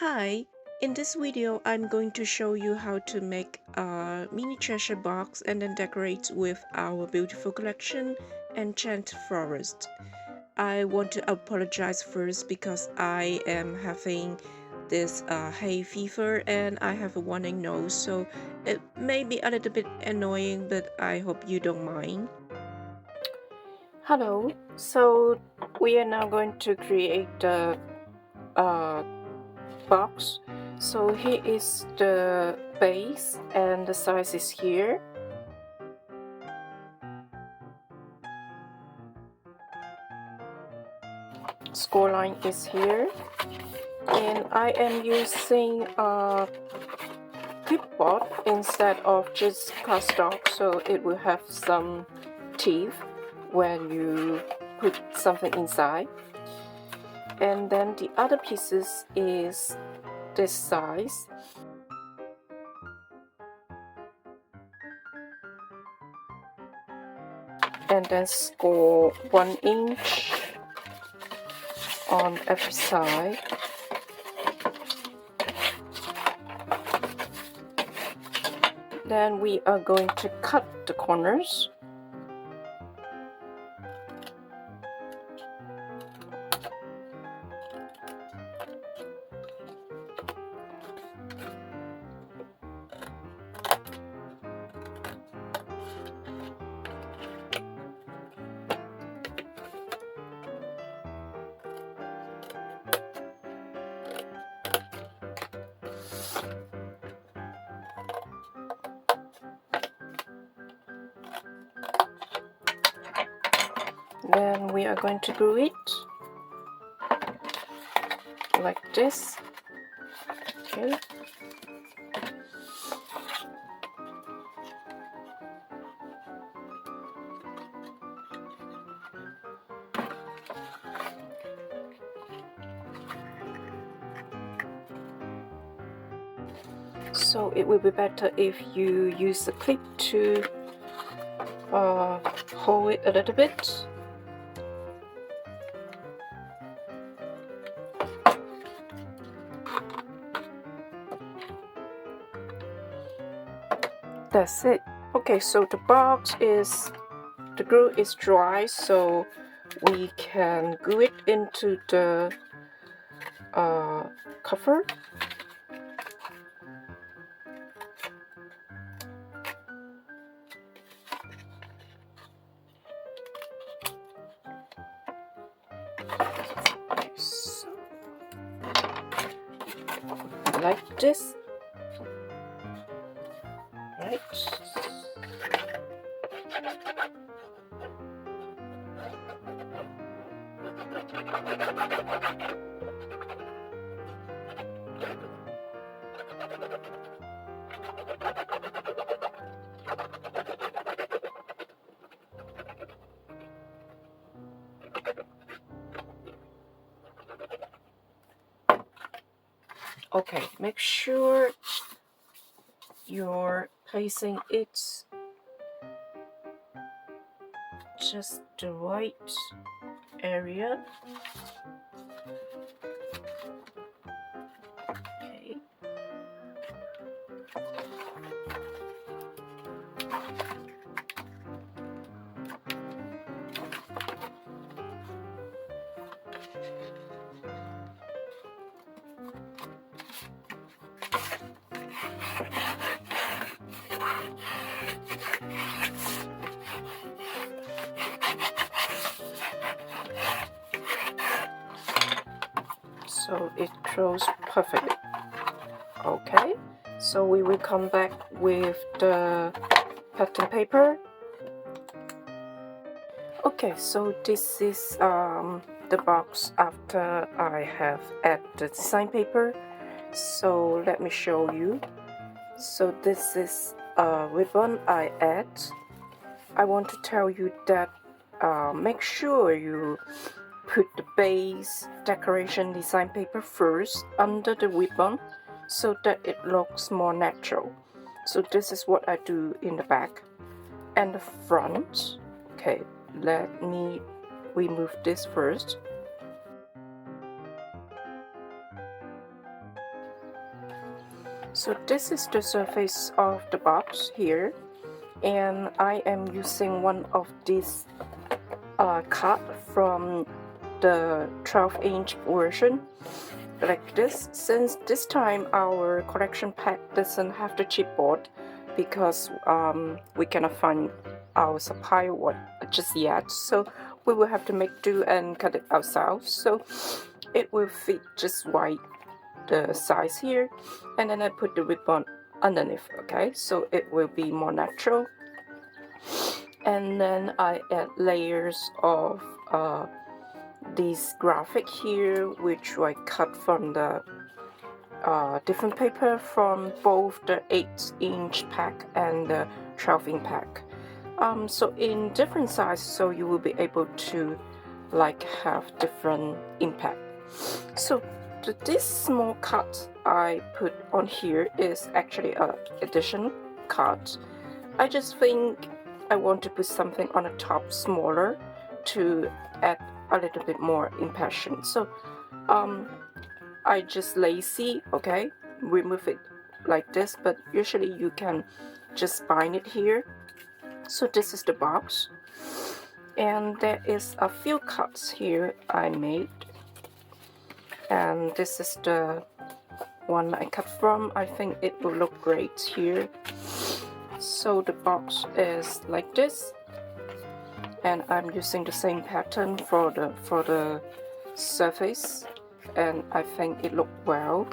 Hi, in this video I'm going to show you how to make a mini treasure box and then decorate with our beautiful collection Enchanted Forest. I want to apologize first because I am having this hay fever and I have a running nose, so it may be a little bit annoying, but I hope you don't mind. Hello, so we are now going to create the box. So here is the base and the size is here. Score line is here, and I am using a clipboard instead of just cardstock, so it will have some teeth when you put something inside. And then the other pieces is this size. And then score 1 inch on every side. Then we are going to cut the corners. Then we are going to glue it like this. Okay. So it will be better if you use the clip to hold it a little bit. That's it. Okay, so the glue is dry, so we can glue it into the cover. So, like this. Right. Okay, make sure you're placing it just the right area. Okay. So it closes perfectly. Okay, so we will come back with the pattern paper. Okay, so this is the box after I have added the design paper. So let me show you. So this is a ribbon I add. I want to tell you that make sure you put the base decoration design paper first under the ribbon so that it looks more natural. So this is what I do in the back and the front. Okay, let me remove this first. So this is the surface of the box here, and I am using one of these card from the 12-inch version like this. Since this time our collection pack doesn't have the chipboard because we cannot find our supply wood just yet, so we will have to make do and cut it ourselves. So it will fit just right the size here, and then I put the ribbon underneath. Okay, so it will be more natural. And then I add layers of these graphic here, which I cut from the different paper from both the 8-inch pack and the 12-inch pack. So in different sizes, so you will be able to like have different impact. So this small cut I put on here is actually an additional cut. I just think I want to put something on the top smaller to add a little bit more impression. So I just lazy, okay, remove it like this, but usually you can just bind it here. So this is the box, and there is a few cuts here I made, and this is the one I cut from. I think it will look great here. So the box is like this, and I'm using the same pattern for the surface, and I think it looked well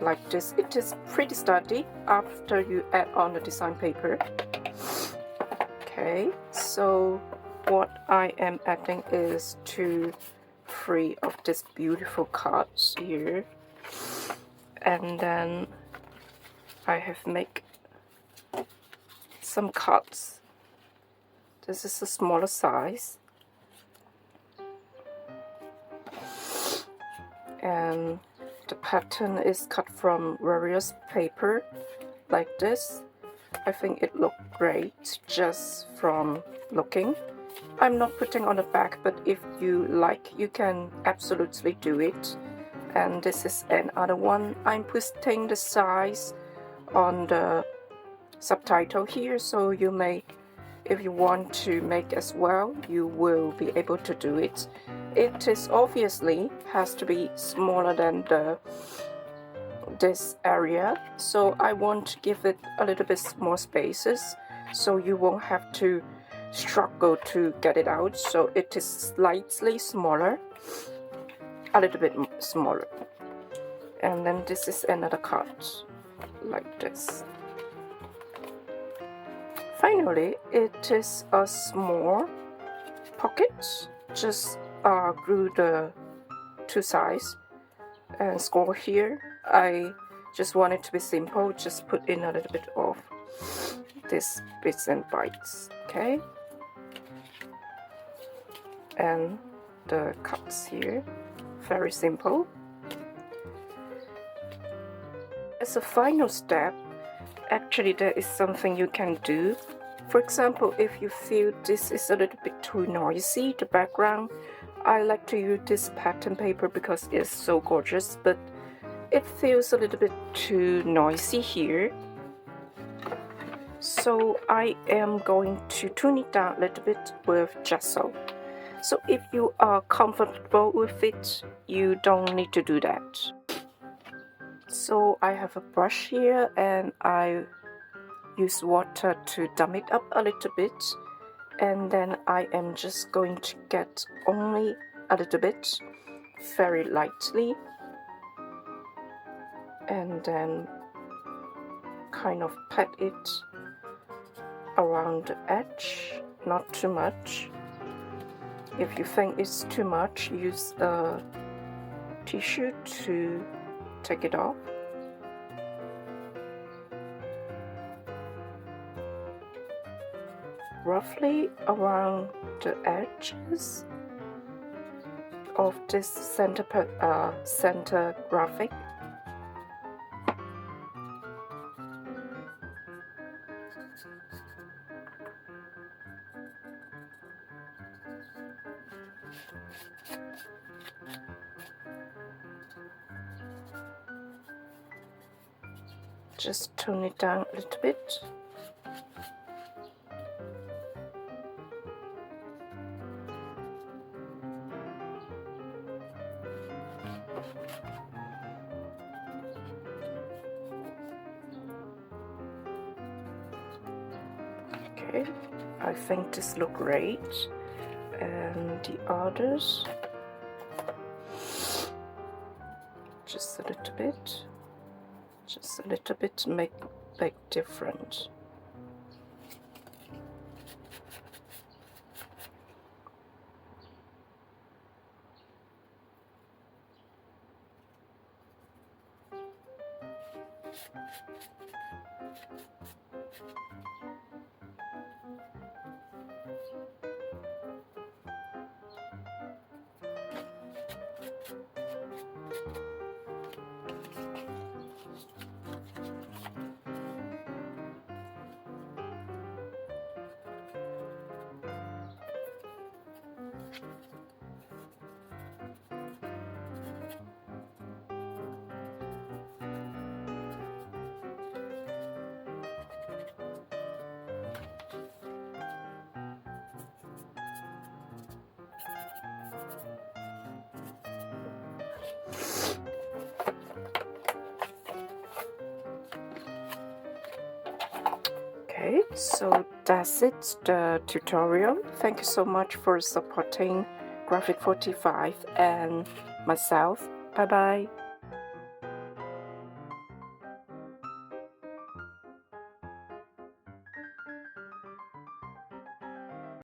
like this. It is pretty sturdy after you add on the design paper. Okay, so what I am adding is 2, 3 of these beautiful cards here, and then I have made some cuts. This is a smaller size, and the pattern is cut from various paper like this. I think it looked great just from looking. I'm not putting on the back, but if you like, you can absolutely do it. And this is another one. I'm putting the size on the subtitle here, so you may, if you want to make as well, you will be able to do it. It is obviously has to be smaller than this area, so I want to give it a little bit more spaces, so you won't have to struggle to get it out. So it is slightly smaller, a little bit smaller. And then this is another cut like this. Finally, it is a small pocket. Just glue the 2 sides and score here. I just want it to be simple, just put in a little bit of this bits and bytes, okay? And the cuts here, very simple. As a final step, actually there is something you can do. For example, if you feel this is a little bit too noisy, the background, I like to use this pattern paper because it's so gorgeous, but it feels a little bit too noisy here. So I am going to tune it down a little bit with gesso. So if you are comfortable with it, you don't need to do that. So I have a brush here, and I use water to dump it up a little bit, and then I am just going to get only a little bit, very lightly, and then kind of pat it around the edge, not too much. If you think it's too much, use a tissue to take it off. Roughly around the edges of this center graphic. Just tone it down a little bit. Okay, I think this looks great. And the others, just a little bit to make big difference. Okay, so that's it, the tutorial. Thank you so much for supporting Graphic 45 and myself. Bye bye.